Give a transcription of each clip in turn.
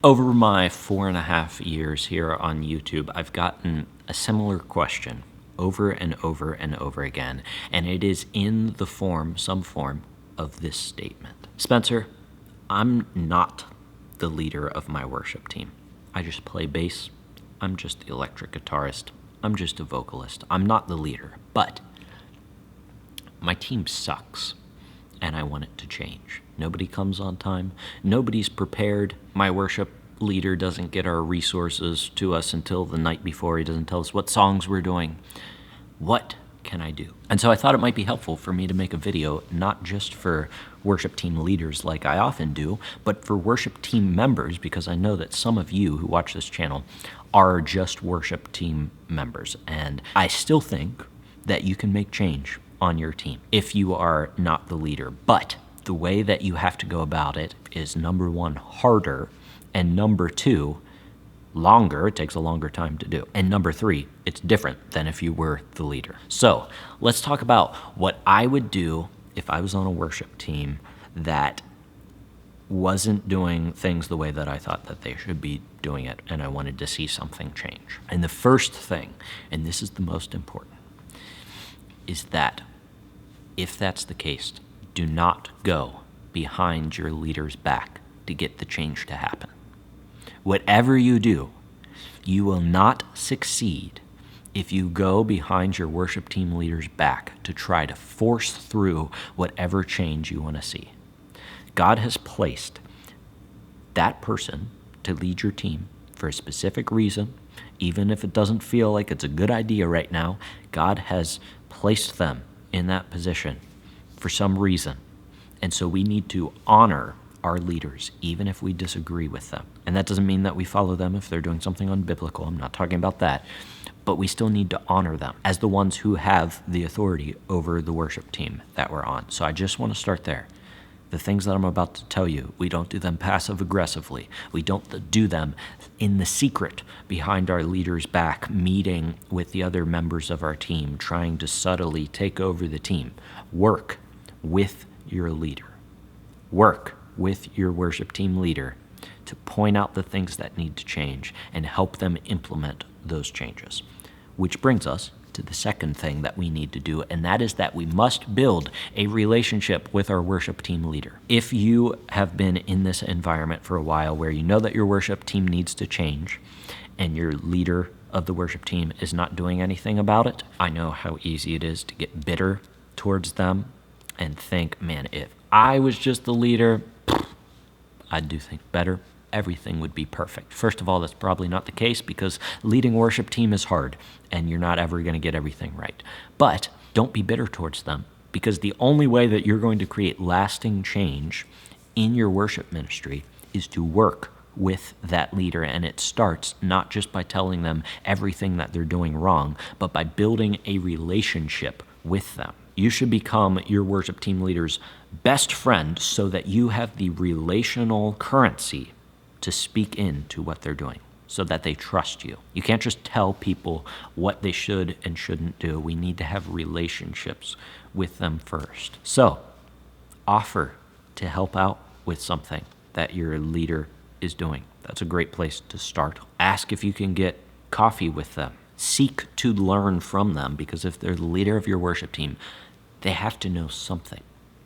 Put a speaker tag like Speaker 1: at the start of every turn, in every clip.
Speaker 1: Over my 4.5 years here on YouTube, I've gotten a similar question over and over and over again, and it is in some form of this statement. Spencer, I'm not the leader of my worship team. I just play bass. I'm just the electric guitarist. I'm just a vocalist. I'm not the leader, but my team sucks, and I want it to change. Nobody comes on time. Nobody's prepared. My worship leader doesn't get our resources to us until the night before. He doesn't tell us what songs we're doing. What can I do? And so I thought it might be helpful for me to make a video, not just for worship team leaders like I often do, but for worship team members, because I know that some of you who watch this channel are just worship team members. And I still think that you can make change on your team if you are not the leader. But the way that you have to go about it is, number one, harder, and number two, longer. It takes a longer time to do. And number three, it's different than if you were the leader. So let's talk about what I would do if I was on a worship team that wasn't doing things the way that I thought that they should be doing it, and I wanted to see something change. And the first thing, and this is the most important, is that if that's the case, do not go behind your leader's back to get the change to happen. Whatever you do, you will not succeed if you go behind your worship team leader's back to try to force through whatever change you want to see. God has placed that person to lead your team for a specific reason. Even if it doesn't feel like it's a good idea right now, God has placed them in that position for some reason. And so we need to honor our leaders, even if we disagree with them. And that doesn't mean that we follow them if they're doing something unbiblical. I'm not talking about that. But we still need to honor them as the ones who have the authority over the worship team that we're on. So I just want to start there. The things that I'm about to tell you, we don't do them passive-aggressively. We don't do them in the secret behind our leader's back, meeting with the other members of our team, trying to subtly take over the team. Work with your leader. Work with your worship team leader to point out the things that need to change and help them implement those changes. Which brings us to the second thing that we need to do, and that is that we must build a relationship with our worship team leader. If you have been in this environment for a while where you know that your worship team needs to change and your leader of the worship team is not doing anything about it, I know how easy it is to get bitter towards them and think, man, if I was just the leader, I'd do things better. Everything would be perfect. First of all, that's probably not the case, because leading a worship team is hard and you're not ever going to get everything right. But don't be bitter towards them, because the only way that you're going to create lasting change in your worship ministry is to work with that leader. And it starts not just by telling them everything that they're doing wrong, but by building a relationship with them. You should become your worship team leader's best friend so that you have the relational currency to speak into what they're doing, so that they trust you. You can't just tell people what they should and shouldn't do. We need to have relationships with them first. So, offer to help out with something that your leader is doing. That's a great place to start. Ask if you can get coffee with them. Seek to learn from them, because if they're the leader of your worship team, they have to know something.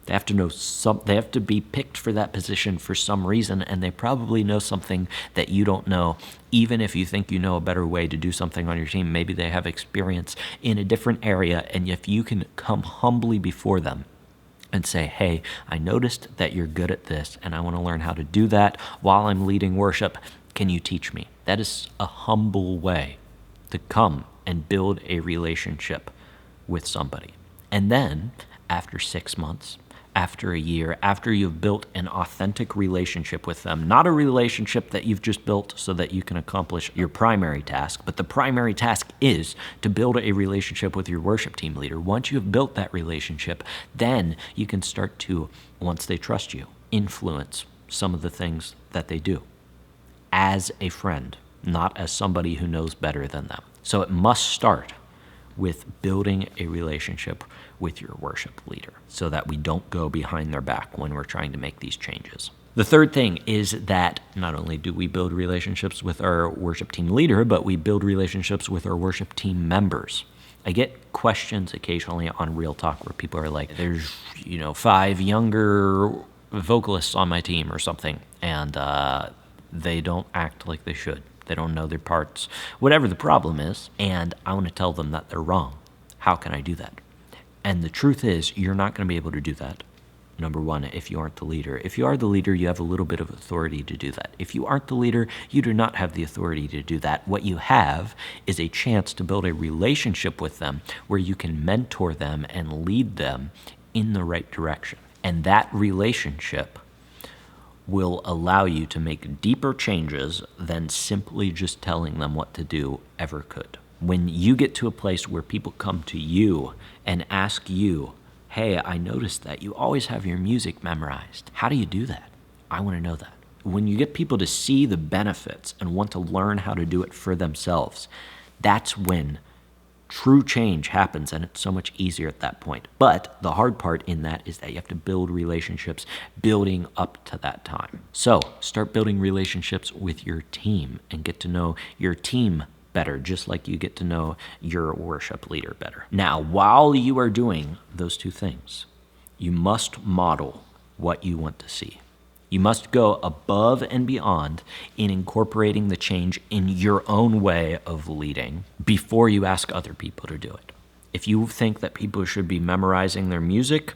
Speaker 1: They have to be picked for that position for some reason, and they probably know something that you don't know. Even if you think you know a better way to do something on your team, maybe they have experience in a different area, and if you can come humbly before them and say, hey, I noticed that you're good at this, and I want to learn how to do that while I'm leading worship. Can you teach me? That is a humble way to come and build a relationship with somebody. And then, after 6 months, after a year, after you've built an authentic relationship with them, not a relationship that you've just built so that you can accomplish your primary task, but the primary task is to build a relationship with your worship team leader. Once you've built that relationship, then you can start to, once they trust you, influence some of the things that they do as a friend, not as somebody who knows better than them. So it must start with building a relationship with your worship leader so that we don't go behind their back when we're trying to make these changes. The third thing is that not only do we build relationships with our worship team leader, but we build relationships with our worship team members. I get questions occasionally on Real Talk where people are like, there's, 5 younger vocalists on my team or something, and they don't act like they should. They don't know their parts, whatever the problem is, and I want to tell them that they're wrong. How can I do that? And the truth is, you're not going to be able to do that. Number one, if you aren't the leader. If you are the leader, you have a little bit of authority to do that. If you aren't the leader, you do not have the authority to do that. What you have is a chance to build a relationship with them where you can mentor them and lead them in the right direction. And that relationship will allow you to make deeper changes than simply just telling them what to do ever could. When you get to a place where people come to you and ask you, hey, I noticed that you always have your music memorized. How do you do that? I want to know that. When you get people to see the benefits and want to learn how to do it for themselves, that's when true change happens, and it's so much easier at that point. But the hard part in that is that you have to build relationships building up to that time. So start building relationships with your team and get to know your team better, just like you get to know your worship leader better. Now, while you are doing those two things, you must model what you want to see. You must go above and beyond in incorporating the change in your own way of leading before you ask other people to do it. If you think that people should be memorizing their music,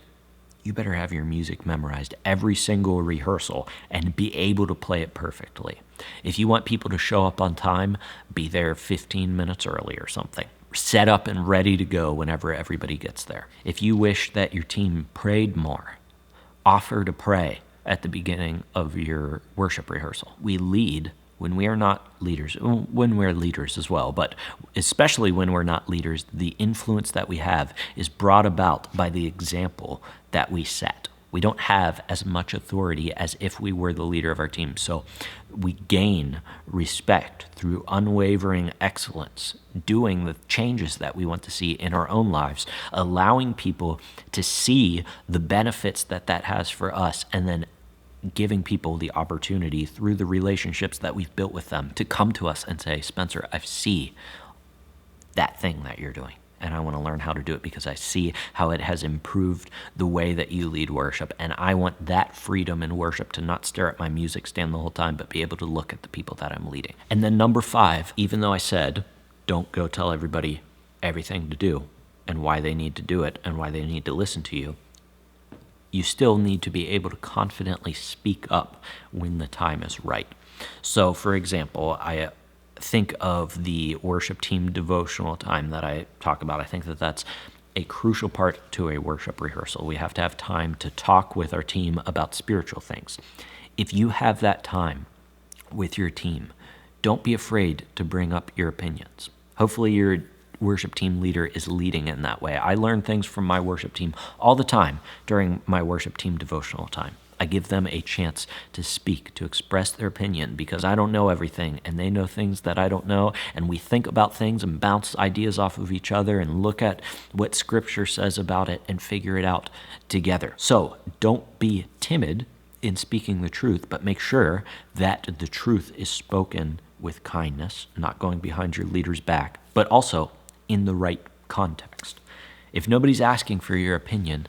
Speaker 1: you better have your music memorized every single rehearsal and be able to play it perfectly. If you want people to show up on time, be there 15 minutes early or something. Set up and ready to go whenever everybody gets there. If you wish that your team prayed more, offer to pray at the beginning of your worship rehearsal. We lead when we are not leaders, when we're leaders as well, but especially when we're not leaders, the influence that we have is brought about by the example that we set. We don't have as much authority as if we were the leader of our team. So we gain respect through unwavering excellence, doing the changes that we want to see in our own lives, allowing people to see the benefits that that has for us, and then giving people the opportunity through the relationships that we've built with them to come to us and say, Spencer, I see that thing that you're doing, and I want to learn how to do it because I see how it has improved the way that you lead worship, and I want that freedom in worship to not stare at my music stand the whole time, but be able to look at the people that I'm leading. And then number 5, even though I said, don't go tell everybody everything to do and why they need to do it and why they need to listen to you, you still need to be able to confidently speak up when the time is right. So, for example, I think of the worship team devotional time that I talk about. I think that that's a crucial part to a worship rehearsal. We have to have time to talk with our team about spiritual things. If you have that time with your team, don't be afraid to bring up your opinions. Hopefully your worship team leader is leading in that way. I learn things from my worship team all the time during my worship team devotional time. I give them a chance to speak, to express their opinion, because I don't know everything and they know things that I don't know, and we think about things and bounce ideas off of each other and look at what Scripture says about it and figure it out together. So don't be timid in speaking the truth, but make sure that the truth is spoken with kindness, not going behind your leader's back, but also in the right context. If nobody's asking for your opinion,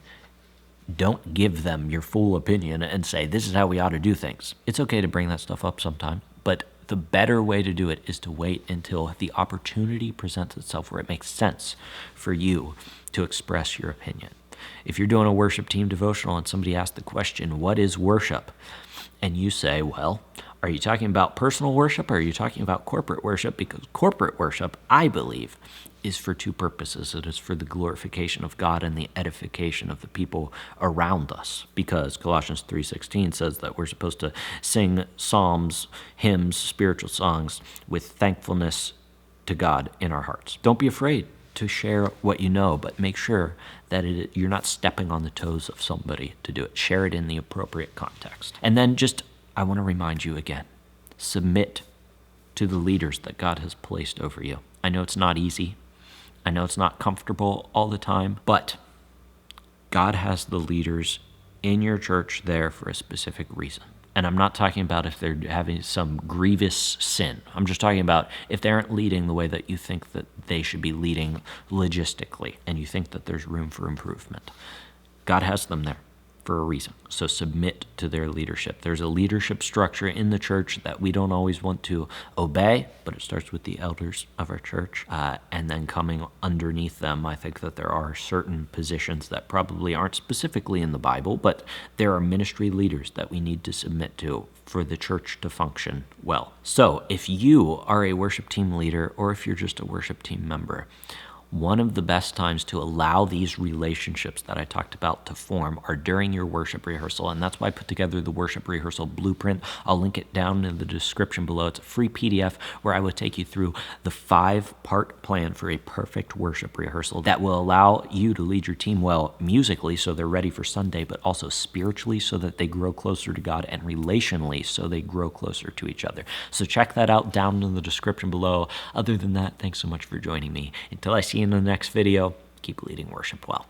Speaker 1: don't give them your full opinion and say, this is how we ought to do things. It's okay to bring that stuff up sometime, but the better way to do it is to wait until the opportunity presents itself where it makes sense for you to express your opinion. If you're doing a worship team devotional and somebody asks the question, what is worship? And you say, well, are you talking about personal worship or are you talking about corporate worship? Because corporate worship, I believe, is for two purposes. It is for the glorification of God and the edification of the people around us. Because Colossians 3:16 says that we're supposed to sing psalms, hymns, spiritual songs with thankfulness to God in our hearts. Don't be afraid to share what you know, but make sure that you're not stepping on the toes of somebody to do it. Share it in the appropriate context. And then I want to remind you again, submit to the leaders that God has placed over you. I know it's not easy. I know it's not comfortable all the time, but God has the leaders in your church there for a specific reason. And I'm not talking about if they're having some grievous sin. I'm just talking about if they aren't leading the way that you think that they should be leading logistically, and you think that there's room for improvement. God has them there for a reason. So submit to their leadership. There's a leadership structure in the church that we don't always want to obey, but it starts with the elders of our church. And then coming underneath them, I think that there are certain positions that probably aren't specifically in the Bible, but there are ministry leaders that we need to submit to for the church to function well. So if you are a worship team leader, or if you're just a worship team member, one of the best times to allow these relationships that I talked about to form are during your worship rehearsal, and that's why I put together the worship rehearsal blueprint. I'll link it down in the description below. It's a free PDF where I will take you through the 5-part plan for a perfect worship rehearsal that will allow you to lead your team well musically so they're ready for Sunday, but also spiritually so that they grow closer to God, and relationally so they grow closer to each other. So check that out down in the description below. Other than that, thanks so much for joining me. Until I see you in the next video, keep leading worship well.